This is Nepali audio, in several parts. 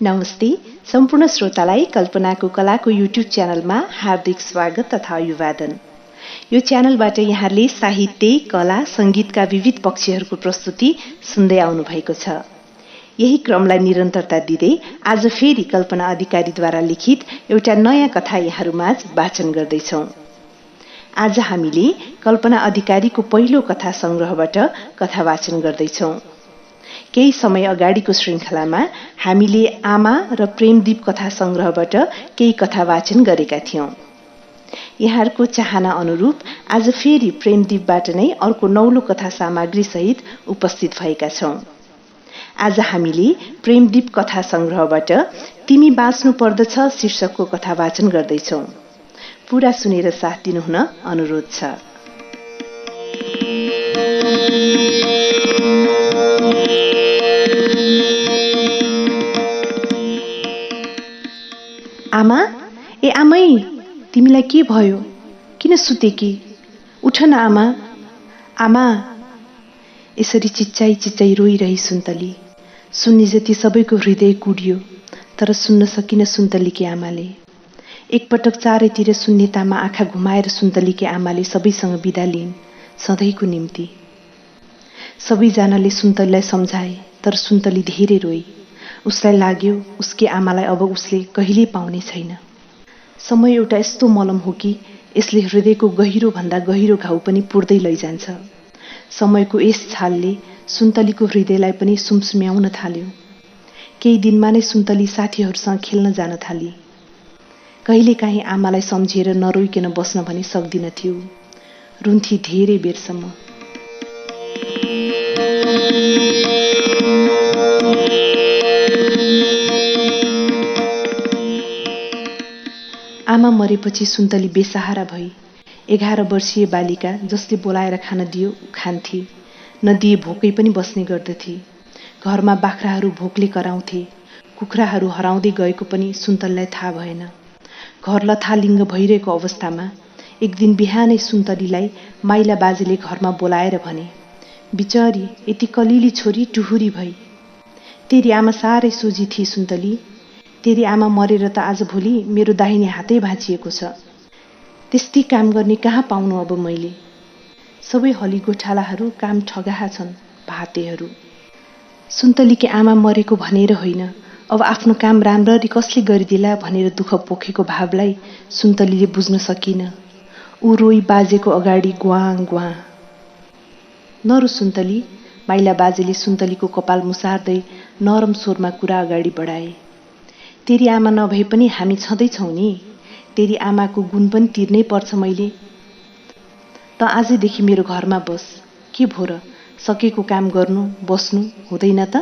नमस्ते सम्पूर्ण श्रोतालाई कल्पनाको कलाको युट्युब च्यानलमा हार्दिक स्वागत तथा अभिवादन। यो च्यानलबाट यहाँले साहित्य, कला, संगीतका विविध पक्षहरूको प्रस्तुति सुन्दै आउनु भएको छ। यही क्रमलाई निरन्तरता दिँदै आज फेरि कल्पना अधिकारीद्वारा लिखित एउटा नयाँ कथा यहाँहरूमाझ वाचन गर्दैछौं। आज हामीले कल्पना अधिकारीको पहिलो कथा संग्रहबाट कथा वाचन गर्दैछौं। केही समय अगाडिको श्रृंखलामा हामीले आमा र प्रेमदीप कथा संग्रहबाट केही कथा वाचन गरेका थियौं। यहाँहरूको चाहना अनुरूप आज फेरि प्रेमदीपबाट नै अर्को नौलो कथा सामग्री सहित उपस्थित भएका छौं। आज हामीले प्रेमदीप कथा संग्रहबाट तिमी बाँच्नु पर्दछ शीर्षकको कथा वाचन गर्दैछौं। पूरा सुनेर साथ दिनुहुन अनुरोध छ। आमा, ए आमै, तिमीलाई के भयो? किन सुतेकी? उठ न आमा। आमा, यसरी चिच्चाई चिच्चाई रोइरही सुन्तली। सुन्ने जति सबैको हृदय कुडियो, तर सुन्न सकिन सुन्तलीकी आमाले। एकपटक चारैतिर शून्यतामा आँखा घुमाएर सुन्तलीकी आमाले सबैसँग बिदा लिइन्, सधैँको निम्ति। सबैजनाले सुन्तलीलाई सम्झाए, तर सुन्तली धेरै रोई। उसलाई लाग्यो उसकी आमालाई अब उसले कहिल्यै पाउने छैन। समय एउटा यस्तो मलम हो कि यसले हृदयको गहिरो भन्दा गहिरो घाउ पनि पुर्दै लैजान्छ। समयको यस छालले सुन्तलीको हृदयलाई पनि सुमसुम्याउन थाल्यो। केही दिनमा नै सुन्तली साथीहरूसँग खेल्न जान थाली। कहिलेकाहीँ आमालाई सम्झेर नरोइकन बस्न पनि सक्दिनथ्यो। रुन्थी धेरै बेरसम्म। आमा मरेपछि सुन्तली बेसहारा भई। 11 वर्षीय बालिका जसले बोलाएर खान दियो खान्थे, नदिए भोकै पनि बस्ने गर्दथे। घरमा बाख्राहरू भोकले कराउँथे। कुखुराहरू हराउँदै गएको पनि सुन्तलीलाई थाहा भएन। घर लथालिङ्ग भइरहेको अवस्थामा एक दिन बिहानै सुन्तलीलाई माइला बाजेले घरमा बोलाएर भने, बिचरी यति कलिली छोरी टुहुरी भई। तेरी आमा साह्रै सोझी थिए सुन्तली। तेरी आमा मरेर त आजभोलि मेरो दाहिने हातै भाँचिएको छ। त्यस्तै काम गर्ने कहाँ पाउनु अब मैले? सबै हलिगोठालाहरू काम ठगाहा छन्, भातेहरू। सुन्तलीकी आमा मरेको भनेर होइन, अब आफ्नो काम राम्ररी कसले गरिदिला भनेर दुःख पोखेको भावलाई सुन्तलीले बुझ्न सकिन। ऊ रोई बाजेको अगाडि ग्वाँ ग्वाँ। नरो सुन्तली, माइला बाजेले सुन्तलीको कपाल मुसार्दै नरम स्वरमा कुरा अगाडि बढाए। तेरी आमा नभए पनि हामी छँदैछौँ नि। तेरी आमाको गुण पनि तिर्नै पर्छ मैले। त आजदेखि मेरो घरमा बस। के भो र, सकेको काम गर्नु बस्नु हुँदैन त?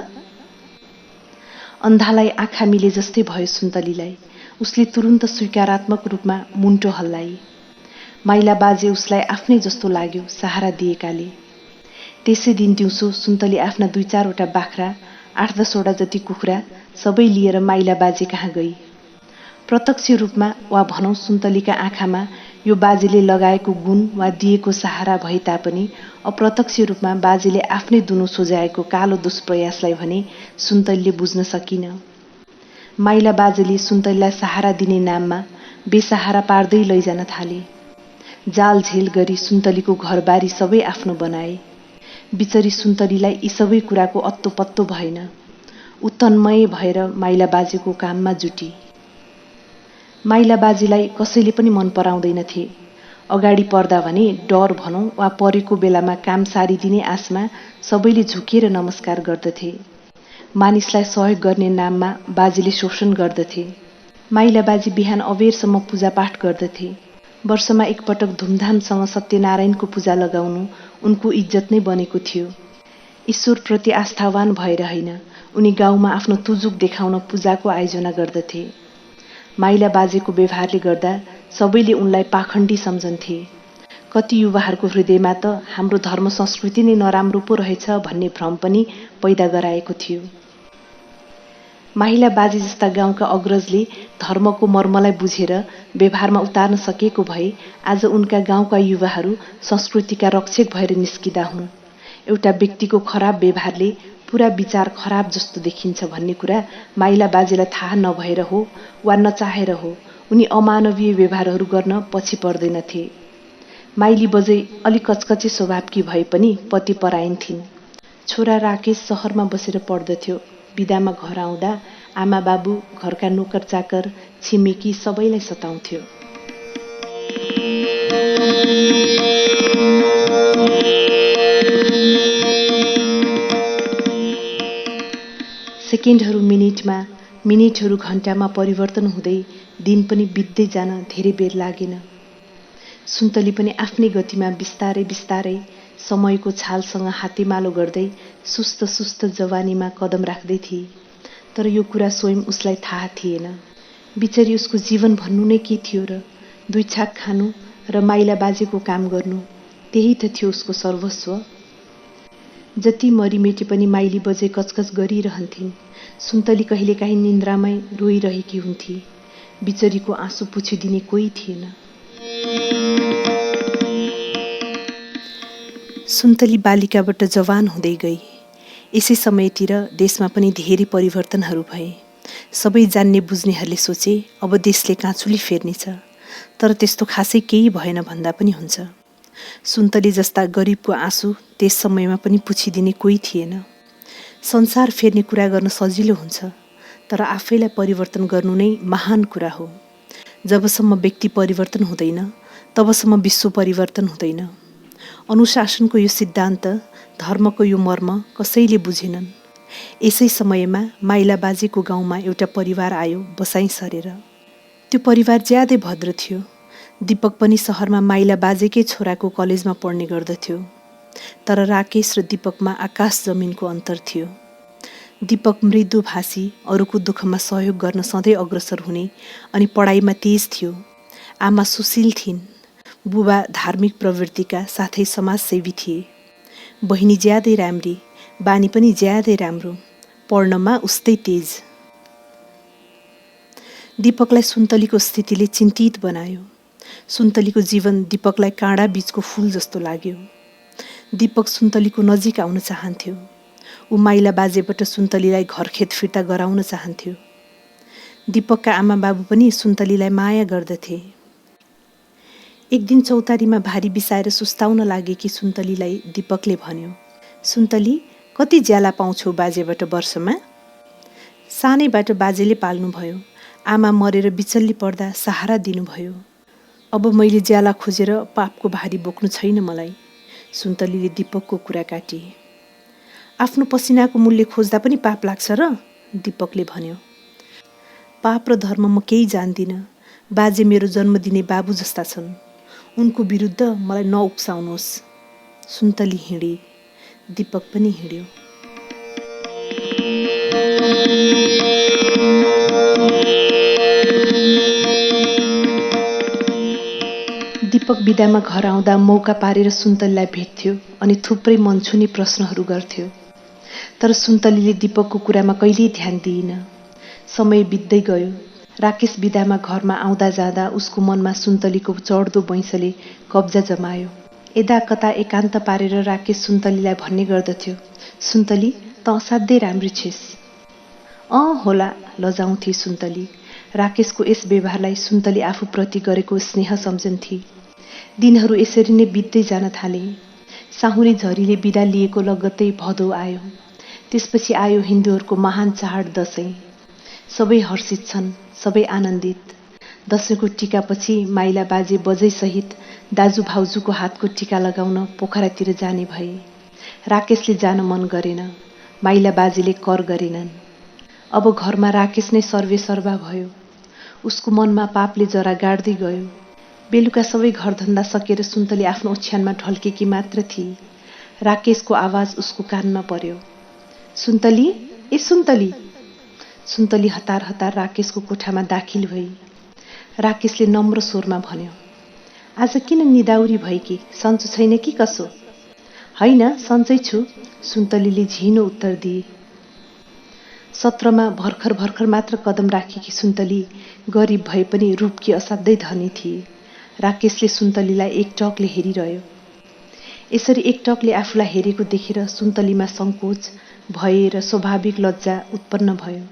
अन्धालाई आँखा मिले जस्तै भयो सुन्तलीलाई। उसले तुरुन्त स्वीकारात्मक रूपमा मुन्टो हल्लाई। माइला बाजे उसलाई आफ्नै जस्तो लाग्यो सहारा दिएकाले। त्यसै दिन दिउँसो सुन्तली आफ्ना 2-4वटा बाख्रा, 8-10वटा जति कुखुरा सबै लिएर माइला बाजे कहाँ गई। प्रत्यक्ष रूपमा वा भनौँ सुन्तलीका आँखामा यो बाजेले लगाएको गुण वा दिएको सहारा भए तापनि अप्रत्यक्ष रूपमा बाजेले आफ्नै दुनो सोझाएको कालो दुष्प्रयासलाई भने सुन्तलीले बुझ्न सकिन। माइला बाजेले सुन्तलीलाई सहारा दिने नाममा बेसहारा पार्दै लैजान थाले। जालझेल गरी सुन्तलीको घरबारी सबै आफ्नो बनाए। बिचरी सुन्तलीलाई यी सबै कुराको अत्तो पत्तो भएन। ऊ तन्मय भएर माइला बाजेको काममा जुटी। माइला बाजेलाई कसैले पनि मन पराउँदैनथे। अगाडि पर्दा भने डर भनौँ वा परेको बेलामा काम सारिदिने आशमा सबैले झुकेर नमस्कार गर्दथे। मानिसलाई सहयोग गर्ने नाममा बाजेले शोषण गर्दथे। माइला बाजे बिहान अबेरसम्म पूजापाठ गर्दथे। वर्षमा एकपटक धुमधामसँग सत्यनारायणको पूजा लगाउनु उनको इज्जत नै बनेको थियो। ईश्वरप्रति आस्थावान भएर होइन, उनी गाउँमा आफ्नो तुजुक देखाउन पूजाको आयोजना गर्दथे। माइला बाजेको व्यवहारले गर्दा सबैले उनलाई पाखण्डी सम्झन्थे। कति युवाहरूको हृदयमा त हाम्रो धर्म संस्कृति नै नराम्रो पो रहेछ भन्ने भ्रम पनि पैदा गराएको थियो। माइला बाजे जस्ता गाउँका अग्रजले धर्मको मर्मलाई बुझेर व्यवहारमा उतार्न सकेको भए आज उनका गाउँका युवाहरू संस्कृतिका रक्षक भएर निस्किँदा हुन्। एउटा व्यक्तिको खराब व्यवहारले पुरा विचार खराब जस्तो देखिन्छ भन्ने कुरा माइला बाजेलाई थाहा नभएर हो वा नचाहेर हो उनी अमानवीय व्यवहारहरू गर्न पछि पर्दैनथे। माइली बजै अलि कचकचे स्वभावकी भए पनि पति परायण थिइन्। छोरा राकेश सहरमा बसेर पढ्दथ्यो। बिदामा घर आउँदा आमा बाबु, घरका नोकर चाकर, छिमेकी सबैलाई सताउँथ्यो। सेकेन्डहरू मिनेटमा, मिनेटहरू घण्टामा परिवर्तन हुँदै दिन पनि बित्दै जान धेरै बेर लागेन। सुन्तली पनि आफ्नै गतिमा बिस्तारै बिस्तारै समयको छालसँग हातेमालो गर्दै सुस्त सुस्त जवानीमा कदम राख्दै थिए। तर यो कुरा स्वयं उसलाई थाहा थिएन। बिचरी उसको जीवन भन्नु नै के थियो र? 2 छाक खानु र माइला बाजेको काम गर्नु, त्यही त थियो उसको सर्वस्व। जति मरिमेटे पनि माइली बजे कचकच गरिरहन्थिन्। सुन्तली कहिलेकाहीँ निन्द्रामै रोइरहेकी हुन्थे। बिचरीको आँसु पुछिदिने कोही थिएन। सुन्तली बालिकाबाट जवान हुँदै गई। यसै समयतिर देशमा पनि धेरै परिवर्तनहरू भए। सबै जान्ने बुझ्नेहरूले सोचे अब देशले काँचुली फेर्नेछ। तर त्यस्तो खासै केही भएन भन्दा पनि हुन्छ। सुन्तली जस्ता गरिबको आँसु त्यस समयमा पनि पुछिदिने कोही थिएन। संसार फेर्ने कुरा गर्न सजिलो हुन्छ, तर आफैलाई परिवर्तन गर्नु नै महान कुरा हो। जबसम्म व्यक्ति परिवर्तन हुँदैन तबसम्म विश्व परिवर्तन हुँदैन। अनुशासनको यो सिद्धान्त, धर्मको यो मर्म कसैले बुझेनन्। यसै समयमा माइला बाजेको गाउँमा एउटा परिवार आयो बसाइँ सरेर। त्यो परिवार ज्यादै भद्र थियो। दीपक पनि सहरमा माइला बाजेकै छोराको कलेजमा पढ्ने गर्दथ्यो। तर राकेश र दीपकमा आकाश जमिनको अन्तर थियो। दीपक मृदुभाषी, अरूको दुःखमा सहयोग गर्न सधैँ अग्रसर हुने अनि पढाइमा तेज थियो। आमा सुशील थिइन्। बुबा धार्मिक प्रवृत्तिका साथै समाजसेवी थिए। बहिनी ज्यादै राम्री, बानी पनि ज्यादै राम्रो, पढ्नमा उस्तै तेज। दीपकलाई सुन्तलीको स्थितिले चिन्तित बनायो। सुन्तलीको जीवन दीपकलाई काँडा बीचको फूल जस्तो लाग्यो। दीपक सुन्तलीको नजिक आउन चाहन्थ्यो। ऊ माइला बाजेबाट सुन्तलीलाई घरखेत फिर्ता गराउन चाहन्थ्यो। दीपकका आमा बाबु पनि सुन्तलीलाई माया गर्दथे। एक दिन चौतारीमा भारी बिसाएर सुस्ताउन लागेकी सुन्तलीलाई दीपकले भन्यो, सुन्तली, कति ज्याला पाउँछौ बाजेबाट वर्षमा? सानैबाट बाजेले पाल्नुभयो। आमा मरेर बिचल्ली पर्दा सहारा दिनुभयो। अब मैले ज्याला खोजेर पापको भारी बोक्नु छैन मलाई। सुन्तलीले दीपकको कुरा काटी। आफ्नो पसिनाको मूल्य खोज्दा पनि पाप लाग्छ र? दीपकले भन्यो। पाप र धर्म म केही जान्दिनँ। बाजे मेरो जन्म दिने बाबु जस्ता छन्। उनको विरुद्ध मलाई नउक्साउनुहोस्। सुन्तली हिँडी। दीपक पनि हिँड्यो। दीपक बिदामा घर आउँदा मौका पारेर सुन्तलीलाई भेट्थ्यो अनि थुप्रै मनछुने प्रश्नहरू गर्थ्यो। तर सुन्तलीले दीपकको कुरामा कहिल्यै ध्यान दिइन। समय बित्दै गयो। राकेश बिदामा घरमा आउँदा जाँदा उसको मनमा सुन्तलीको चढ्दो बैंसले कब्जा जमायो। यदा कता एकान्त पारेर राकेश सुन्तलीलाई भन्ने गर्दथ्यो, सुन्तली, त असाध्यै राम्री छेस्। होला, लजाउँथे सुन्तली। राकेशको यस व्यवहारलाई सुन्तली आफूप्रति गरेको स्नेह सम्झन्थे। दिनहरू यसरी नै बित्दै जान थाले। साहुरी झरीले बिदा लिएको लगत्तै भदौ आयो। त्यसपछि आयो हिन्दूहरूको महान चाड दशैं। सबै हर्षित छन्, सबै आनन्दित। दशैंको टिकापछि माइला बाजे बजैसहित दाजु भाउजूको हातको टिका लगाउन पोखरातिर जाने भए। राकेशले जान मन गरेन। माइला बाजेले कर गरेनन्। अब घरमा राकेश नै सर्वेसर्वा भयो। उसको मनमा पापले जरा गाड्दै गयो। बेलुका सबै घरधन्दा सकेर सुन्तली आफ्नो ओछ्यानमा ढल्केकी मात्र थिए। राकेशको आवाज उसको कानमा पर्यो, सुन्तली, ए सुन्तली। सुन्तली हतार हतार राकेशको कोठामा दाखिल भई। राकेशले नम्र स्वरमा भन्यो, आज किन निदाउरी भएकी? सन्चो छैन कि कसो? होइन, सन्चै छु, सुन्तलीले झिनो उत्तर दिए। सत्रमा भर्खर भर्खर मात्र कदम राखेकी सुन्तली गरिब भए पनि रूपकी असाध्यै धनी थिए। राकेशले सुन्तलीलाई एकटकले हेरिरह्यो। यसरी एकटकले आफूलाई हेरेको देखेर सुन्तलीमा सङ्कोच भए र स्वाभाविक लज्जा उत्पन्न भयो।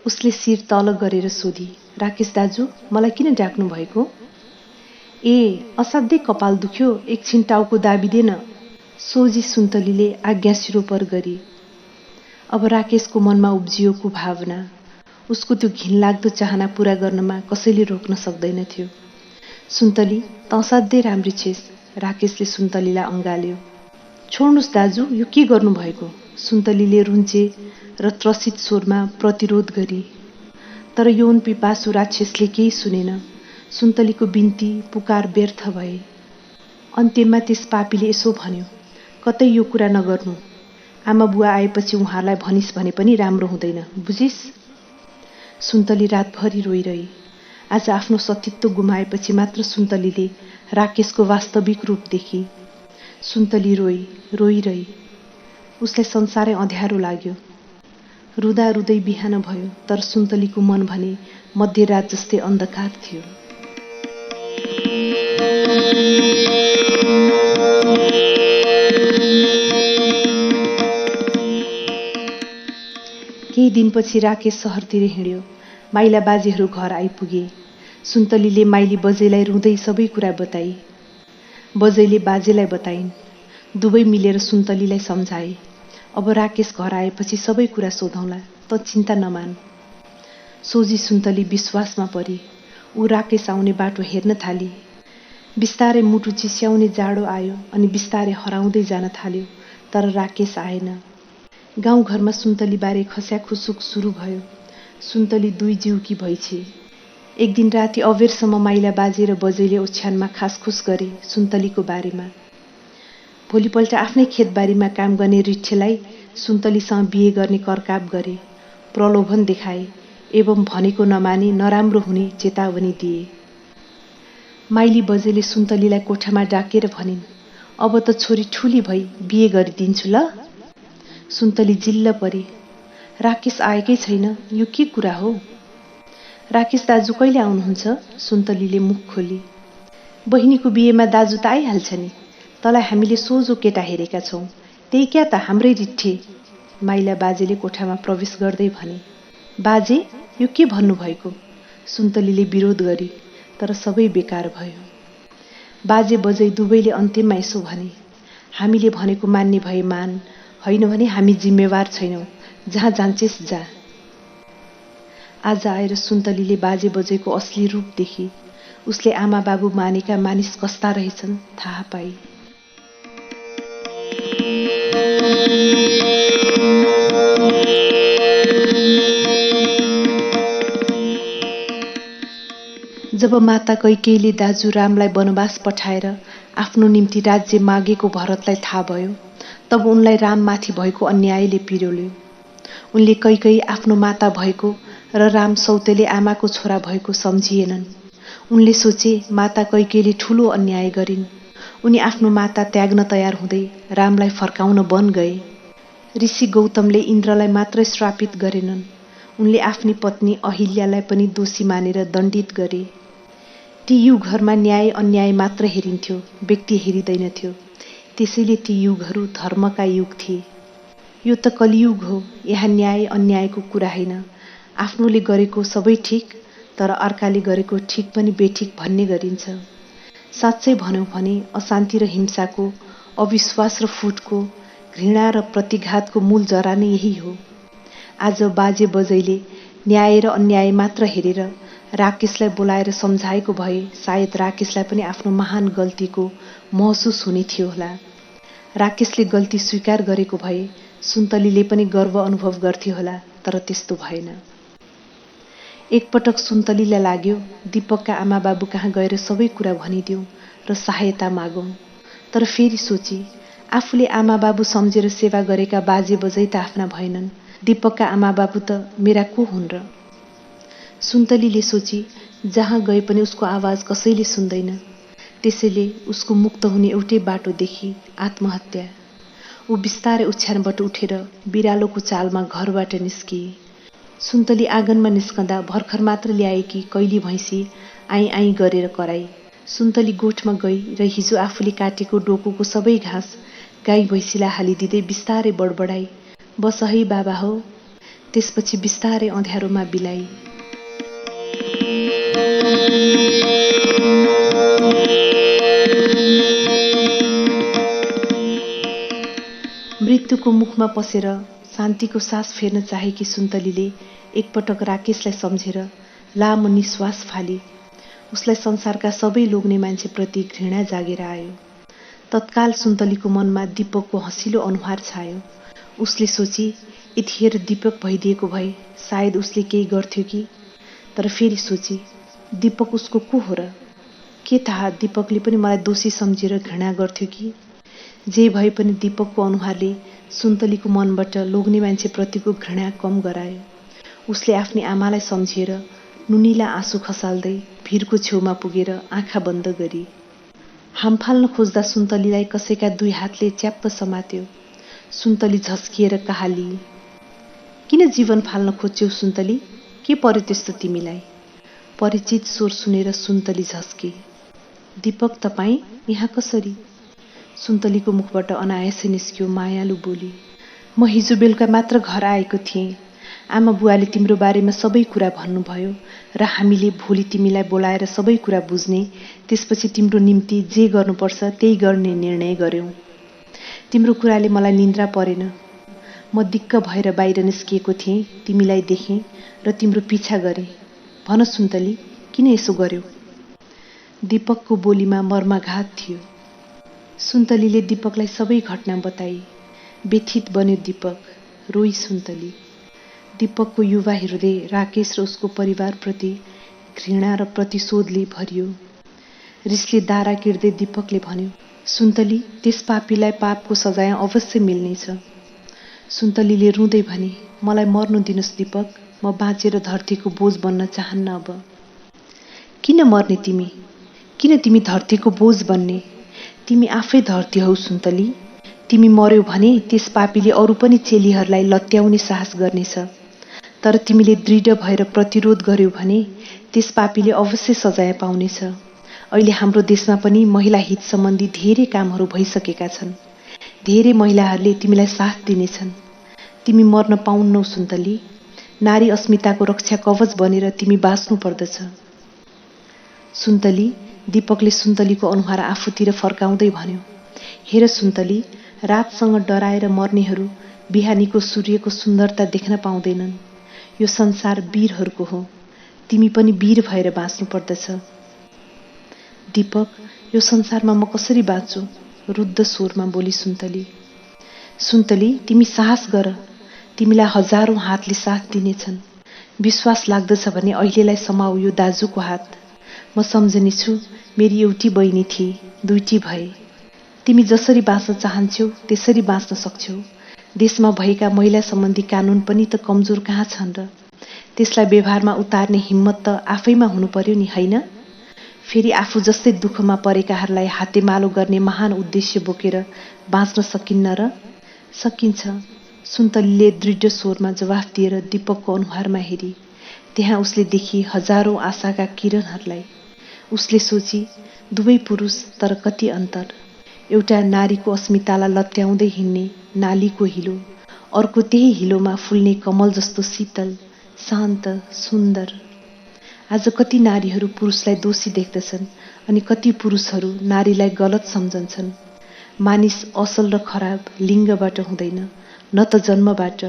उसले शिर तल गरेर सोधी, राकेश दाजु, मलाई किन डाक्नु भएको? ए, असाध्यै कपाल दुख्यो, एकछिन टाउको दाबिदेन, सोझी सुन्तलीले आज्ञा सिरोपर गरी। अब राकेशको मनमा उब्जिएको भावना, उसको त्यो घिनलाग्दो चाहना पूरा गर्नमा कसैले रोक्न सक्दैनथ्यो। सुन्तली, त असाध्यै राम्री छेस, राकेशले सुन्तलीलाई अँगाल्यो। छोड्नुस् दाजु, यो के गर्नुभएको? सुन्तलीले रुन्चे र त्रसित स्वरमा प्रतिरोध गरी। तर यौन पिपासु राक्षसले केही सुनेन। सुन्तलीको बिन्ती पुकार व्यर्थ भए। अन्त्यमा त्यस पापीले यसो भन्यो, कतै यो कुरा नगर्नु, आमा बुवा आएपछि उहाँलाई भनिस् भने पनि राम्रो हुँदैन, बुझिस्? सुन्तली रातभरि रोइरही। आज आफ्नो सतीत्व गुमाएपछि मात्र सुन्तलीले राकेशको वास्तविक रूप देखी। सुन्तली रोइरही। उसलाई संसारै अँध्यारो लाग्यो। रुँदा रुँदै बिहान भयो, तर सुन्तलीको मन भने मध्यरात जस्तै अन्धकार थियो। केही दिनपछि राकेश सहरतिर हिँड्यो। माइला बाजेहरू घर आइपुगे। सुन्तलीले माइली बजैलाई रुँदै सबै कुरा बताई। बजैले बाजेलाई बताइन्। दुवै मिलेर सुन्तलीलाई सम्झाए, अब राकेश घर आएपछि सबै कुरा सोधौँला, त चिन्ता नमान। सोझी सुन्तली विश्वासमा परी। ऊ राकेश आउने बाटो हेर्न थाली। बिस्तारै मुटु चिस्याउने जाडो आयो अनि बिस्तारै हराउँदै जान थाल्यो, तर राकेश आएन। गाउँघरमा सुन्तलीबारे खस्याखुसुक सुरु भयो। सुन्तली दुई जिउकी भइछे। एक दिन राति अबेरसम्म माइला बाजे र बजैले ओछ्यानमा खासखुस गरे सुन्तलीको बारेमा। भोलिपल्ट आफ्नै खेतबारीमा काम गर्ने रिठ्ठेलाई सुन्तलीसँग बिहे गर्ने करकाप गरे, प्रलोभन देखाए एवं भनेको नमानी नराम्रो हुने चेतावनी दिए। माइली बजेले सुन्तलीलाई कोठामा डाकेर भनिन्, अब त छोरी ठुली भई बिहे गरिदिन्छु ल। सुन्तली जिल्ल परे। राकेश आएकै छैन, यो के कुरा हो? राकेश दाजु कहिले आउनुहुन्छ? सुन्तलीले मुख खोली। बहिनीको बिहेमा दाजु त आइहाल्छ नि, तँलाई हामीले सोझो केटा हेरेका छौँ, त्यही क्या त हाम्रै रिठ्ठे, माइला बाजेले कोठामा प्रवेश गर्दै भने। बाजे, यो के भन्नुभएको? सुन्तलीले विरोध गरी, तर सबै बेकार भयो। बाजे बजै दुवैले अन्त्यमा यसो भने, हामीले भनेको मान्ने भए मान, होइन भने हामी जिम्मेवार छैनौँ, जहाँ जान्छेस् जा। आज आएर सुन्तलीले बाजे बजैको असली रूप देखी। उसले आमा बाबु मानेका मानिस कस्ता रहेछन् थाहा पाई। जब माता कैकेयीले दाजु रामलाई वनवास पठाएर आफ्नो निम्ति राज्य मागेको भरतलाई थाहा भयो, तब उनलाई राममाथि भएको अन्यायले पिरोल्यो। उनले कैकेयी आफ्नो माता भएको र राम सौतेले आमाको छोरा भएको सम्झिएनन्। उनले सोचे माता कैकेयीले ठूलो अन्याय गरिन्। उनी आफ्नो माता त्याग्न तयार हुँदै रामलाई फर्काउन वन गए। ऋषि गौतमले इन्द्रलाई मात्र श्रापित गरेनन्, उनले आफ्नी पत्नी अहिल्यालाई पनि दोषी मानेर दण्डित गरे। ती युगहरूमा न्याय अन्याय मात्र हेरिन्थ्यो, व्यक्ति हेरिँदैनथ्यो। त्यसैले ती युगहरू धर्मका युग थिए। यो त कलियुग हो, यहाँ न्याय अन्यायको कुरा होइन। आफ्नोले गरेको सबै ठिक, तर अर्काले गरेको ठिक पनि बेठिक भन्ने गरिन्छ। साँच्चै भनौँ भने अशान्ति र हिंसाको, अविश्वास र फुटको, घृणा र प्रतिघातको मूल जरा नै यही हो। आज बाजे बजैले न्याय र अन्याय मात्र हेरेर राकेशलाई बोलाएर सम्झाएको भए सायद राकेशलाई पनि आफ्नो महान गल्तीको महसुस हुने थियो होला। राकेशले गल्ती स्वीकार गरेको भए सुन्तलीले पनि गर्व अनुभव गर्थे होला, तर त्यस्तो भएन। एकपटक सुन्तलीलाई लाग्यो दीपकका आमा बाबु कहाँ गएर सबै कुरा भनिदिउँ र सहायता मागौँ, तर फेरि सोची आफूले आमा बाबु सम्झेर सेवा गरेका बाजे बजै त आफ्ना भएनन्, दीपकका आमा बाबु त मेरा को हुन् र? सुन्तलीले सोची जहाँ गए पनि उसको आवाज कसैले सुन्दैन, त्यसैले उसको मुक्त हुने एउटै बाटो देखी आत्महत्या। ऊ बिस्तारै ओछ्यानबाट उठेर बिरालोको चालमा घरबाट निस्किए। सुन्तली आँगनमा निस्कँदा भर्खर मात्र ल्याएकी कैली भैँसी आइ आइ गरेर कराई। सुन्तली गोठमा गई र हिजो आफूले काटेको डोकोको सबै घाँस गाई भैँसीलाई हालिदिँदै बिस्तारै बडबडाई, बस है बाबा हो। त्यसपछि बिस्तारै अँध्यारोमा बिलाई। मृत्युको मुखमा पसेर शान्तिको सास फेर्न चाहेकी सुन्तलीले एकपटक राकेशलाई सम्झेर लामो निश्वास फाली। उसलाई संसारका सबै लोग्ने मान्छेप्रति घृणा जागेर आयो। तत्काल सुन्तलीको मनमा दीपकको हँसिलो अनुहार छायो। उसले सोची, यतिखेर दीपक भइदिएको भए सायद उसले केही गर्थ्यो कि। तर फेरि सोची, दीपक उसको को हो र? के थाहा दीपकले पनि मलाई दोषी सम्झेर घृणा गर्थ्यो कि। जे भए पनि दीपकको अनुहारले सुन्तलीको मनबाट लोग्ने मान्छेप्रतिको घृणा कम गरायो। उसले आफ्नी आमालाई सम्झेर नुनिला आँसु खसाल्दै भिरको छेउमा पुगेर आँखा बन्द गरी। हाम फाल्न खोज्दा सुन्तलीलाई कसैका दुई हातले च्याप्प समात्यो। सुन्तली झस्किएर कहाली, किन जीवन फाल्न खोज्यौ सुन्तली? के पर्यो त्यस्तो तिमीलाई? परिचित स्वर सुनेर सुन्तली झस्के। दीपक तपाईँ यहाँ कसरी? सुन्तलीको मुखबाट अनायासै निस्क्यो मायालु बोली। म हिजो बेलुका मात्र घर आएको थिएँ। आमा बुवाले तिम्रो बारेमा सबै कुरा भन्नुभयो र हामीले भोलि तिमीलाई बोलाएर सबै कुरा बुझ्ने, त्यसपछि तिम्रो निम्ति जे गर्नुपर्छ त्यही गर्ने निर्णय गर्यौं। तिम्रो कुराले मलाई निन्द्रा परेन। म दिक्क भएर बाहिर निस्किएको थिएँ, तिमीलाई देखेँ र तिम्रो पिछा गरेँ। भन सुन्तली, किन यसो गर्यौ? दीपकको बोलीमा मर्माघात थियो। सुन्तलीले दीपकलाई सबै घटना बताई। व्यथित बन्यो दीपक, रोई सुन्तली। दीपकको युवा हृदय राकेश र उसको परिवारप्रति घृणा र प्रतिशोधले भरियो। रिसले दारा किर्दै दीपकले भन्यो, सुन्तली, त्यस पापीलाई पापको सजाय अवश्य मिल्नेछ। सुन्तलीले रुँदै भने, मलाई मर्नु दिनुस् दीपक, म बाँचेर धरतीको बोझ बन्न चाहन्न अब। किन मर्ने तिमी? किन तिमी धरतीको बोझ बन्ने? तिमी आफै धरती हौ सुन्तली। तिमी मर्यौ भने त्यस पापीले अरू पनि चेलीहरूलाई लत्याउने साहस गर्नेछ। तर तिमीले दृढ भएर प्रतिरोध गर्यौ भने त्यस पापीले अवश्य सजाय पाउनेछ। अहिले हाम्रो देशमा पनि महिला हित सम्बन्धी धेरै कामहरू भइसकेका छन्। धेरै महिलाहरूले तिमीलाई साथ दिनेछन्। तिमी मर्न पाउन्नौ सुन्तली। नारी अस्मिताको रक्षा कवच बनेर तिमी बाँच्नु पर्दछ। सुन्तली, दीपकले सुन्तलीको अनुहार आफूतिर फर्काउँदै भन्यो, हेर सुन्तली, रातसँग डराएर मर्नेहरू बिहानीको सूर्यको सुन्दरता देख्न पाउँदैनन्। यो संसार वीरहरूको हो। तिमी पनि वीर भएर बाँच्नु पर्दछ। दीपक, यो संसारमा म कसरी बाँच्छु? रुद्ध स्वरमा बोली सुन्तली। सुन्तली, तिमी साहस गर। तिमीलाई हजारौं हातले साथ दिनेछन्। विश्वास लाग्दछ भने अहिलेलाई समाऊ यो दाजुको हात। म सम्झनेछु, मेरी एउटी बहिनी थिए, दुईटी भए। तिमी जसरी बाँच्न चाहन्छौ त्यसरी बाँच्न सक्छौ। देशमा भएका महिला सम्बन्धी कानुन पनि त कमजोर कहाँ छन् र? त्यसलाई व्यवहारमा उतार्ने हिम्मत त आफैमा हुनु पर्यो नि, होइन? फेरि आफू जस्तै दुःखमा परेकाहरूलाई हातेमालो गर्ने महान उद्देश्य बोकेर बाँच्न सकिन्न र? सकिन्छ, सुन्तलीले दृढ स्वरमा जवाफ दिएर दीपकको अनुहारमा हेरी। त्यहाँ उसले देखी हजारौं आशाका किरणहरूलाई। उसले सोची, दुवै पुरुष तर कति अन्तर। एउटा नारीको अस्मितालाई लत्याउँदै हिँड्ने नालीको हिलो, अर्को त्यही हिलोमा फुल्ने कमल जस्तो शीतल, शान्त, सुन्दर। आज कति नारीहरू पुरुषलाई दोषी देख्दछन् अनि कति पुरुषहरू नारीलाई गलत सम्झन्छन्। मानिस असल र खराब लिङ्गबाट हुँदैन, न त जन्मबाट।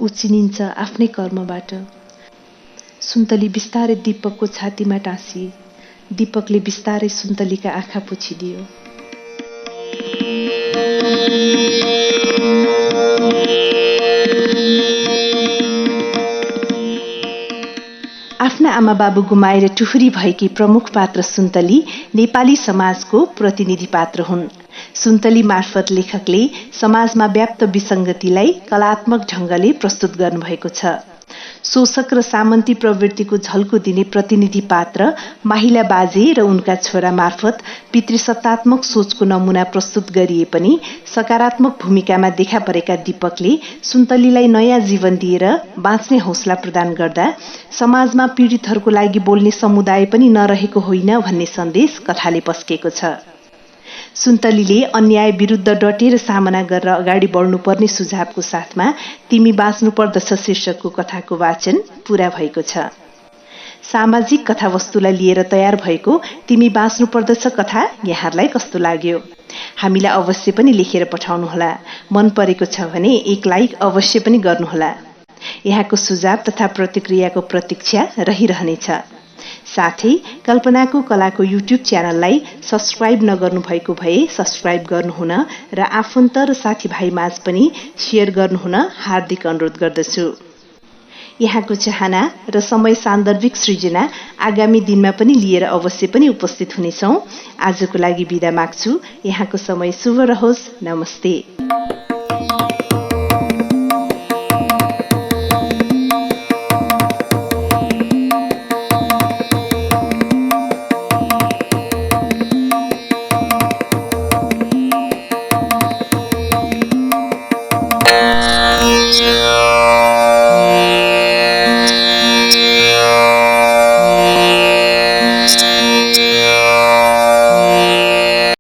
ऊ चिनिन्छ आफ्नै कर्मबाट। सुन्तली बिस्तारै दीपकको छातीमा टाँसिए। दीपकले बिस्तारै सुन्तलीका आँखा पुछिदियो। आफ्ना आमा बाबु गुमाएर टुहुरी भएकी प्रमुख पात्र सुन्तली नेपाली समाजको प्रतिनिधि पात्र हुन्। सुन्तली मार्फत लेखकले समाजमा व्याप्त विसङ्गतिलाई कलात्मक ढङ्गले प्रस्तुत गर्नुभएको छ। शोषक र सामन्ती प्रवृत्तिको झल्को दिने प्रतिनिधि पात्र माहिला बाजे र उनका छोरा मार्फत पितृसत्तात्मक सोचको नमूना प्रस्तुत गरिए पनि सकारात्मक भूमिकामा देखा परेका दीपकले सुन्तलीलाई नयाँ जीवन दिएर बाँच्ने हौसला प्रदान गर्दा समाजमा पीडितहरूको लागि बोल्ने समुदाय पनि नरहेको होइन भन्ने सन्देश कथाले पस्केको छ। सुन्तलीले अन्याय विरुद्ध डटेर सामना गरेर अगाडि बढ्नुपर्ने सुझावको साथमा तिमी बाँच्नु पर्दछ शीर्षकको कथाको वाचन पूरा भएको छ। सामाजिक कथावस्तुलाई लिएर तयार भएको तिमी बाँच्नु पर्दछ कथा यहाँलाई कस्तो लाग्यो? हामीलाई अवश्य पनि लेखेर पठाउनुहोला। मन परेको छ भने एक लाइक अवश्य पनि गर्नुहोला। यहाँको सुझाव तथा प्रतिक्रियाको प्रतीक्षा रहिरहनेछ। साथै कल्पनाको कलाको युट्युब च्यानललाई सब्स्क्राइब नगर्नु भएको भए सब्स्क्राइब गर्नुहुन र आफन्त र साथीभाइ माझ पनि शेयर गर्नुहुन हार्दिक अनुरोध गर्दछु। यहाँको चाहना र समय सान्दर्भिक सृजना आगामी दिनमा पनि लिएर अवश्य पनि उपस्थित हुनेछौँ। आजको लागि बिदा माग्छु। यहाँको समय शुभ रहोस्। नमस्ते।